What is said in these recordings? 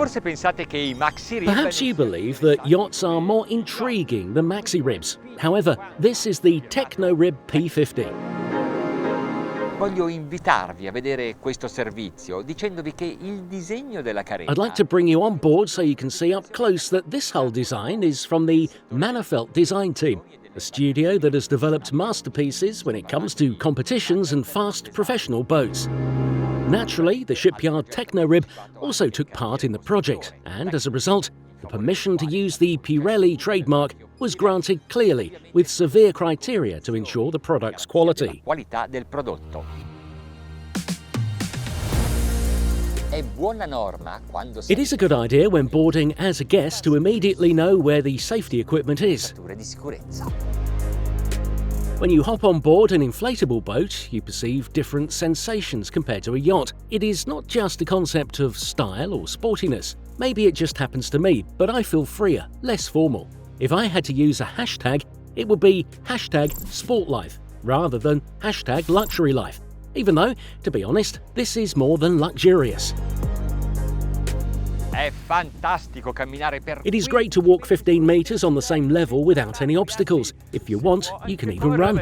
forse pensate che I Maxi rib... Perhaps you believe that yachts are more intriguing than maxi ribs. However, this is the Techno Rib P50. Voglio invitarvi a vedere questo servizio dicendovi che il disegno della carena... I'd like to bring you on board so you can see up close that this hull design is from the Manafelt design team, a studio that has developed masterpieces when it comes to competitions and fast professional boats. Naturally, the shipyard Techno Rib also took part in the project, and as a result, the permission to use the Pirelli trademark was granted clearly, with severe criteria to ensure the product's quality. Qualità del prodotto. È buona norma quando It is a good idea when boarding as a guest to immediately know where the safety equipment is. di sicurezza. When you hop on board an inflatable boat, you perceive different sensations compared to a yacht. It is not just a concept of style or sportiness. Maybe it just happens to me, but I feel freer, less formal. If I had to use a hashtag, it would be #sportlife rather than #luxurylife. Even though, to be honest, this is more than luxurious. È fantastico camminare per... It is great to walk 15 meters on the same level without any obstacles. If you want, you can even run.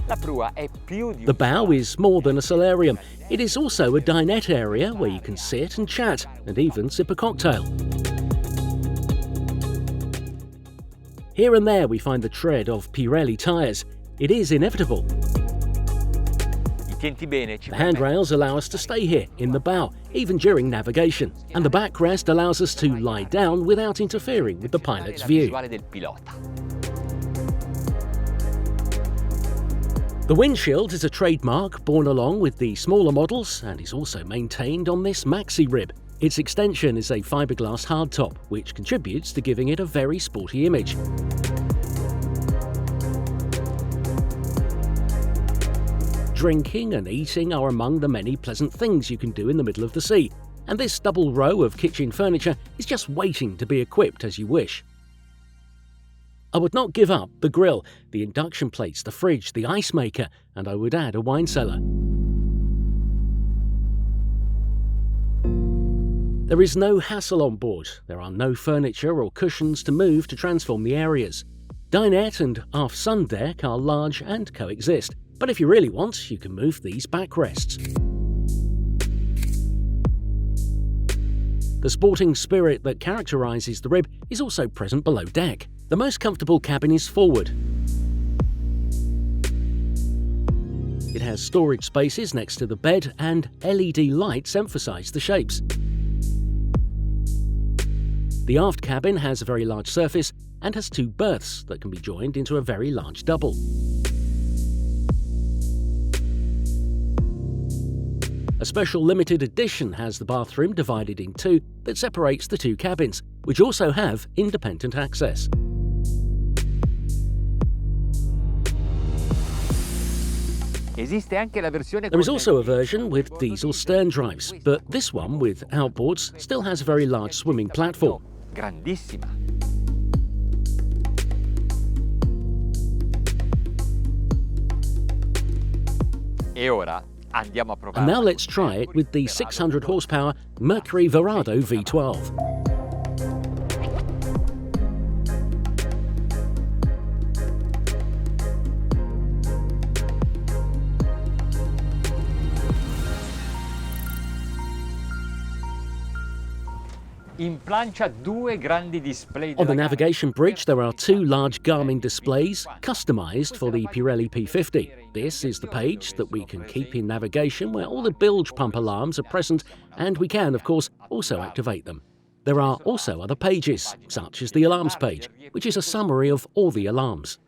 La prua è più di... The bow is more than a solarium. It is also a dinette area where you can sit and chat and even sip a cocktail. Here and there we find the tread of Pirelli tyres. It is inevitable. The handrails allow us to stay here in the bow, even during navigation, and the backrest allows us to lie down without interfering with the pilot's view. The windshield is a trademark born along with the smaller models and is also maintained on this Maxi rib. Its extension is a fiberglass hardtop, which contributes to giving it a very sporty image. Drinking and eating are among the many pleasant things you can do in the middle of the sea, and this double row of kitchen furniture is just waiting to be equipped as you wish. I would not give up the grill, the induction plates, the fridge, the ice maker, and I would add a wine cellar. There is no hassle on board. There are no furniture or cushions to move to transform the areas. Dinette and aft sun deck are large and coexist, but if you really want, you can move these backrests. The sporting spirit that characterises the rib is also present below deck. The most comfortable cabin is forward. It has storage spaces next to the bed, and LED lights emphasise the shapes. The aft cabin has a very large surface and has two berths that can be joined into a very large double. A special limited edition has the bathroom divided in two that separates the two cabins, which also have independent access. There is also a version with diesel stern drives, but this one with outboards still has a very large swimming platform. Grandissima. E ora andiamo a provare. And now let's try it with the 600 horsepower Mercury Verado V12. In plancia due grandi display. On the navigation bridge there are two large Garmin displays customised for the Pirelli P50. This is the page that we can keep in navigation where all the bilge pump alarms are present, and we can, of course, also activate them. There are also other pages, such as the alarms page, which is a summary of all the alarms.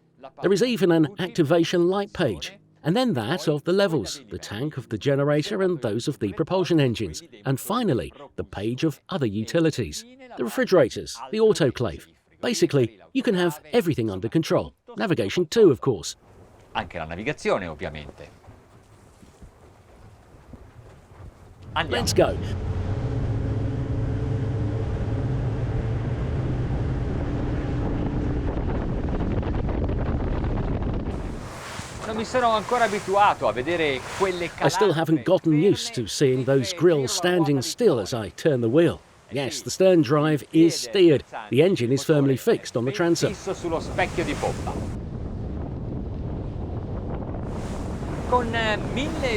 There is even an activation light page, and then that of the levels, the tank of the generator and those of the propulsion engines, and finally the page of other utilities, the refrigerators, the autoclave. Basically, you can have everything under control. Navigation too, of course. Anche la navigazione, ovviamente. Andiamo. Let's go. mi sono ancora abituato a vedere quelle I still haven't calandre gotten used to seeing those grills standing still as I turn the wheel. Yes, the stern drive is steered. The engine is firmly fixed on the transom. fisso sullo specchio di poppa. Con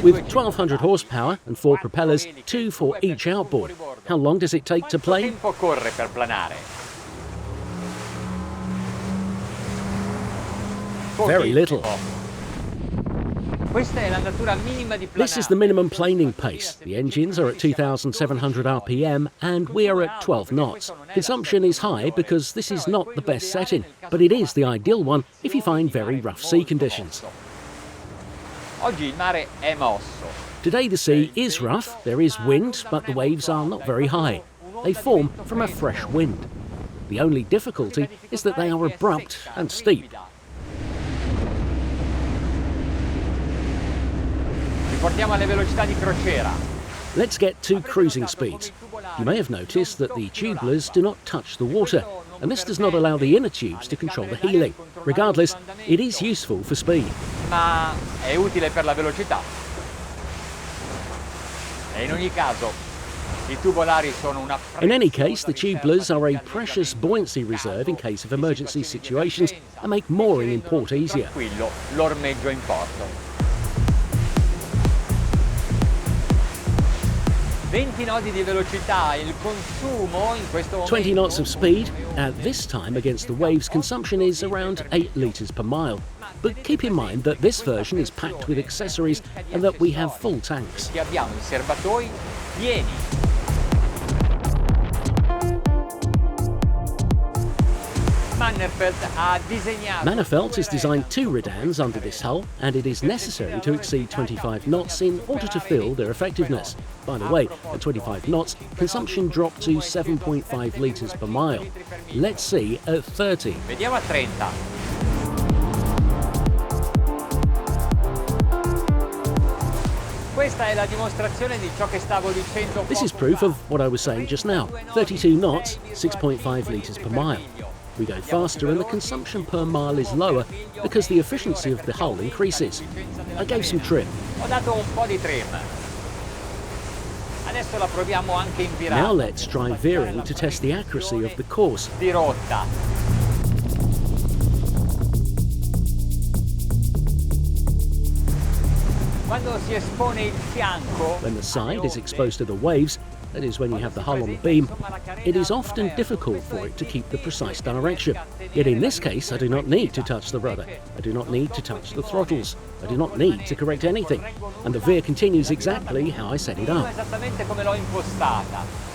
With 1,200 horsepower and 4 propellers, 2 for each outboard. How long does it take to quanto plane? tempo corre per planare? Very little. Questa è l'andatura minima di This is the minimum planing pace. The engines are at 2,700 RPM and we are at 12 knots. Consumption is high because this is not the best setting, but it is the ideal one if you find very rough sea conditions. Oggi il mare è mosso. Today the sea is rough, there is wind, but the waves are not very high. They form from a fresh wind. The only difficulty is that they are abrupt and steep. Riportiamo alle velocità di crociera. Let's get to cruising speeds. You may have noticed that the tubulars do not touch the water, and this does not allow the inner tubes to control the heeling. Regardless, it is useful for speed. Ma è utile per la velocità. E in ogni caso, i tubolari sono una In any case, the tubulars are a precious buoyancy reserve in case of emergency situations and make mooring in port easier. tranquillo l'ormeggio in porto. 20 nodi di velocità, il consumo in questo momento 20 knots of speed. At this time, against the waves, consumption is around 8 litres per mile. But keep in mind that this version is packed with accessories and that we have full tanks. che abbiamo i serbatoi pieni. Manafelt has designed 2 redans under this hull, and it is necessary to exceed 25 knots in order to fill their effectiveness. By the way, at 25 knots, consumption dropped to 7.5 litres per mile. Let's see at 30. Vediamo a 30. Questa è la dimostrazione di ciò che stavo dicendo. This is proof of what I was saying just now. 32 knots, 6.5 litres per mile. We go faster and the consumption per mile is lower because the efficiency of the hull increases. I gave some trim. Ho dato un po' di trim. Adesso la proviamo anche in virata. Now let's try veering to test the accuracy of the course. Di rotta. Quando si espone il fianco, When the side is exposed to the waves, that is when you have the hull on the beam, it is often difficult for it to keep the precise direction. Yet in this case, I do not need to touch the rudder. I do not need to touch the throttles. I do not need to correct anything. And the veer continues exactly how I set it up. esattamente come l'ho impostata.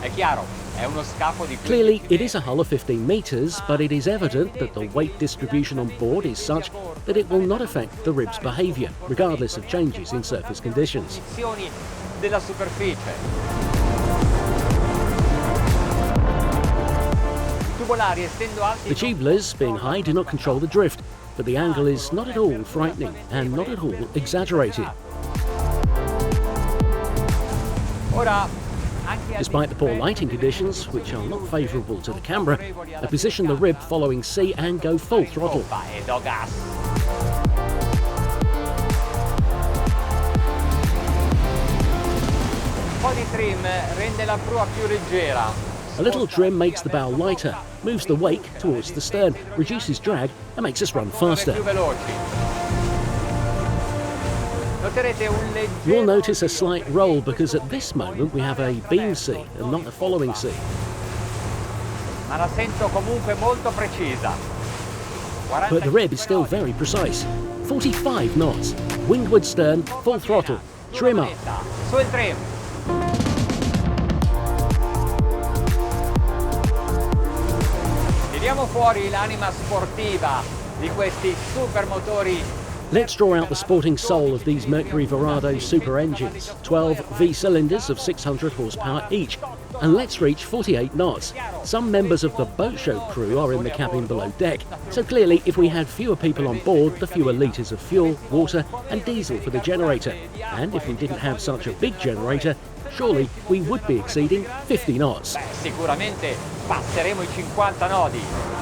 È chiaro, è uno scafo di 15 Clearly, it is a hull of 15 metres, but it is evident that the weight distribution on board is such that it will not affect the rib's behaviour, regardless of changes in surface conditions. condizioni della superficie. Tubolari essendo alti The tubulars, being high, do not control the drift, but the angle is not at all frightening and not at all exaggerated. ora anche al Despite the poor lighting conditions, which are not favourable to the camera, I position the rib following C and go full throttle. poppa e do gas. Un po' di trim rende la prua più leggera. A little trim makes the bow lighter, moves the wake towards the stern, reduces drag and makes us run faster. Più veloci. Noterete un You will leggero notice a slight roll because at this moment we have a beam C and not a following C. ma la sento comunque molto precisa. But the rib is still very precise. 45 knots, windward stern, full throttle, trim up. Su il trim. Tiriamo fuori l'anima sportiva di questi supermotori. Let's draw out the sporting soul of these Mercury Verado super engines, 12 V cylinders of 600 horsepower each, and let's reach 48 knots. Some members of the boat show crew are in the cabin below deck, so clearly if we had fewer people on board, the fewer litres of fuel, water and diesel for the generator. And if we didn't have such a big generator, surely we would be exceeding 50 knots. Sicuramente passeremo i 50 nodi.